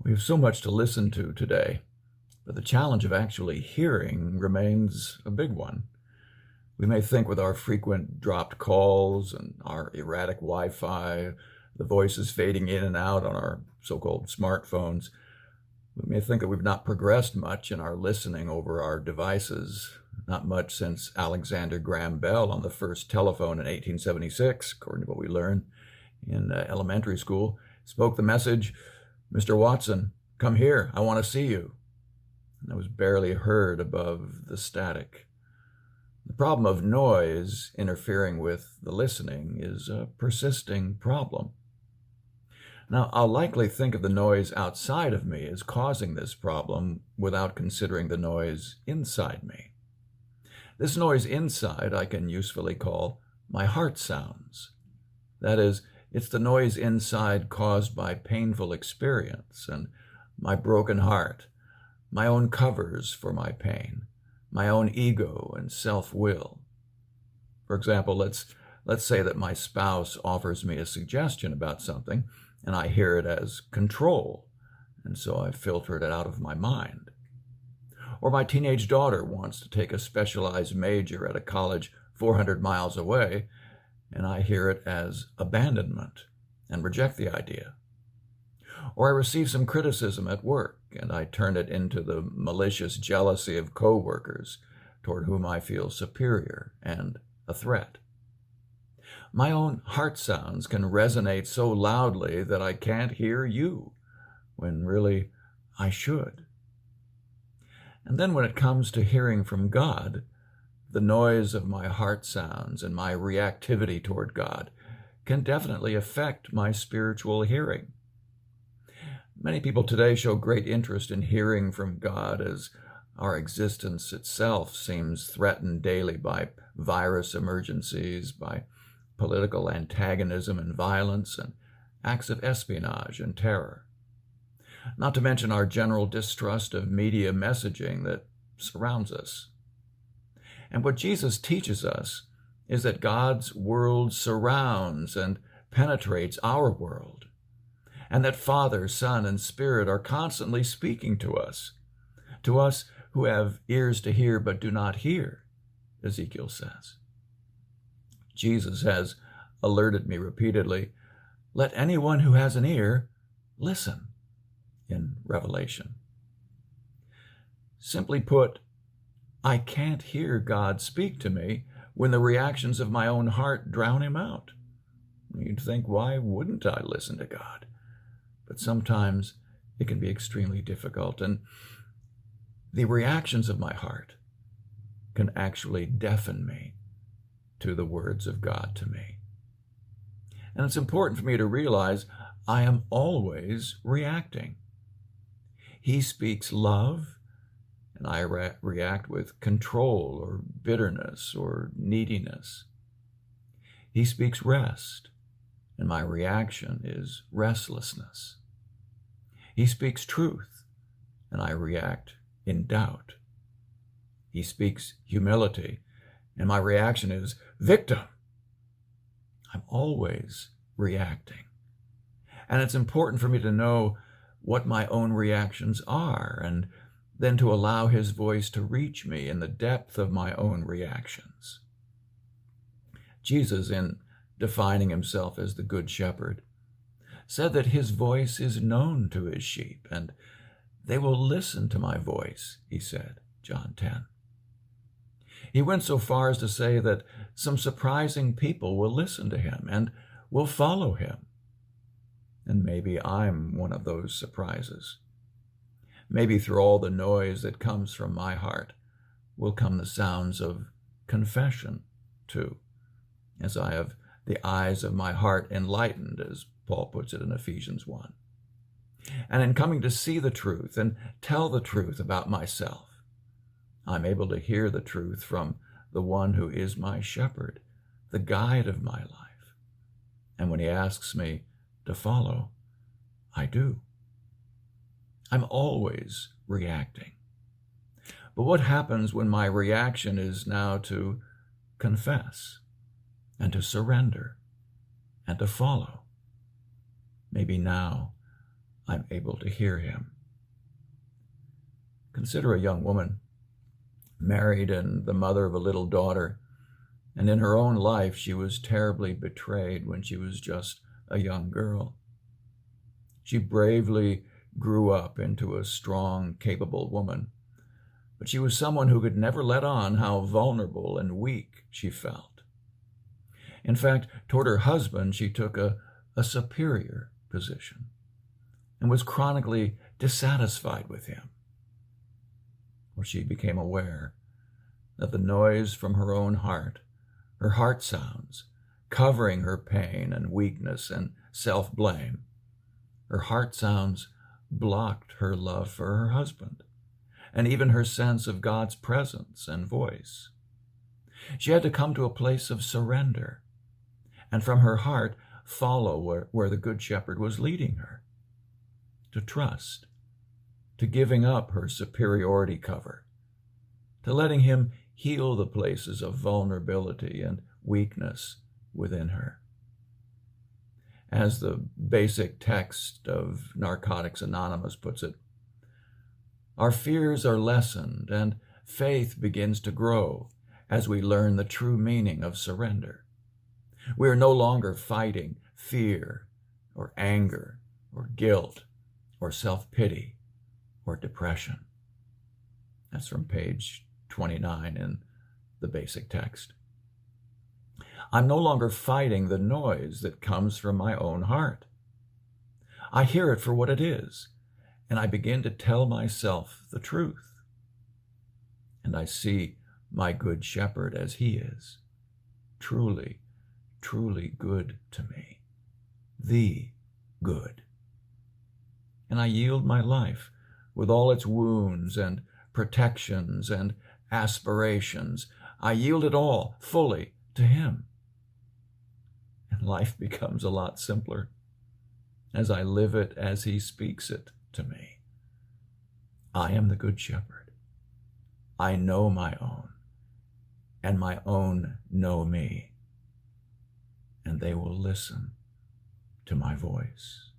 We have so much to listen to today, but the challenge of actually hearing remains a big one. We may think with our frequent dropped calls and our erratic Wi-Fi, the voices fading in and out on our so-called smartphones, we may think that we've not progressed much in our listening over our devices, not much since Alexander Graham Bell on the first telephone in 1876, according to what we learned in elementary school, spoke the message, "Mr. Watson, come here, I want to see you." And that was barely heard above the static. The problem of noise interfering with the listening is a persisting problem. Now, I'll likely think of the noise outside of me as causing this problem without considering the noise inside me. This noise inside I can usefully call my heart sounds. That is, it's the noise inside caused by painful experience and my broken heart, my own covers for my pain, my own ego and self-will. For example, let's say that my spouse offers me a suggestion about something, and I hear it as control, and so I filter it out of my mind. Or my teenage daughter wants to take a specialized major at a college 400 miles away, and I hear it as abandonment and reject the idea. Or I receive some criticism at work, and I turn it into the malicious jealousy of coworkers toward whom I feel superior and a threat. My own heart sounds can resonate so loudly that I can't hear you, when really I should. And then when it comes to hearing from God, the noise of my heart sounds and my reactivity toward God can definitely affect my spiritual hearing. Many people today show great interest in hearing from God as our existence itself seems threatened daily by virus emergencies, by political antagonism and violence, and acts of espionage and terror. Not to mention our general distrust of media messaging that surrounds us. And what Jesus teaches us is that God's world surrounds and penetrates our world, and that Father, Son, and Spirit are constantly speaking to us who have ears to hear but do not hear, Ezekiel says. Jesus has alerted me repeatedly, "Let anyone who has an ear listen," in Revelation. Simply put, I can't hear God speak to me when the reactions of my own heart drown him out. You'd think, why wouldn't I listen to God? But sometimes it can be extremely difficult, and the reactions of my heart can actually deafen me to the words of God to me. And it's important for me to realize I am always reacting. He speaks love, and I react with control or bitterness or neediness. He speaks rest, and my reaction is restlessness. He speaks truth, and I react in doubt. He speaks humility, and my reaction is victim. I'm always reacting. And it's important for me to know what my own reactions are, and then to allow his voice to reach me in the depth of my own reactions. Jesus, in defining himself as the Good Shepherd, said that his voice is known to his sheep, and they will listen to my voice, he said, John 10. He went so far as to say that some surprising people will listen to him and will follow him. And maybe I'm one of those surprises. Maybe through all the noise that comes from my heart will come the sounds of confession, too, as I have the eyes of my heart enlightened, as Paul puts it in Ephesians 1. And in coming to see the truth and tell the truth about myself, I'm able to hear the truth from the one who is my shepherd, the guide of my life. And when he asks me to follow, I do. I'm always reacting. But what happens when my reaction is now to confess and to surrender and to follow? Maybe now I'm able to hear him. Consider a young woman, married and the mother of a little daughter, and in her own life she was terribly betrayed when she was just a young girl. She bravely grew up into a strong, capable woman, but she was someone who could never let on how vulnerable and weak she felt. In fact, toward her husband, she took a superior position and was chronically dissatisfied with him. Well, she became aware that the noise from her own heart, her heart sounds, covering her pain and weakness and self-blame, her heart sounds blocked her love for her husband and even her sense of God's presence and voice. She had to come to a place of surrender and from her heart follow where the Good Shepherd was leading her, to trust, to giving up her superiority cover, to letting him heal the places of vulnerability and weakness within her. As the basic text of Narcotics Anonymous puts it, our fears are lessened and faith begins to grow as we learn the true meaning of surrender. We are no longer fighting fear or anger or guilt or self-pity or depression. That's from page 29 in the basic text. I'm no longer fighting the noise that comes from my own heart. I hear it for what it is, and I begin to tell myself the truth. And I see my Good Shepherd as he is, truly, truly good to me, the good. And I yield my life with all its wounds and protections and aspirations. I yield it all fully to him. And life becomes a lot simpler as I live it as he speaks it to me. I am the Good Shepherd. I know my own, and my own know me, and they will listen to my voice.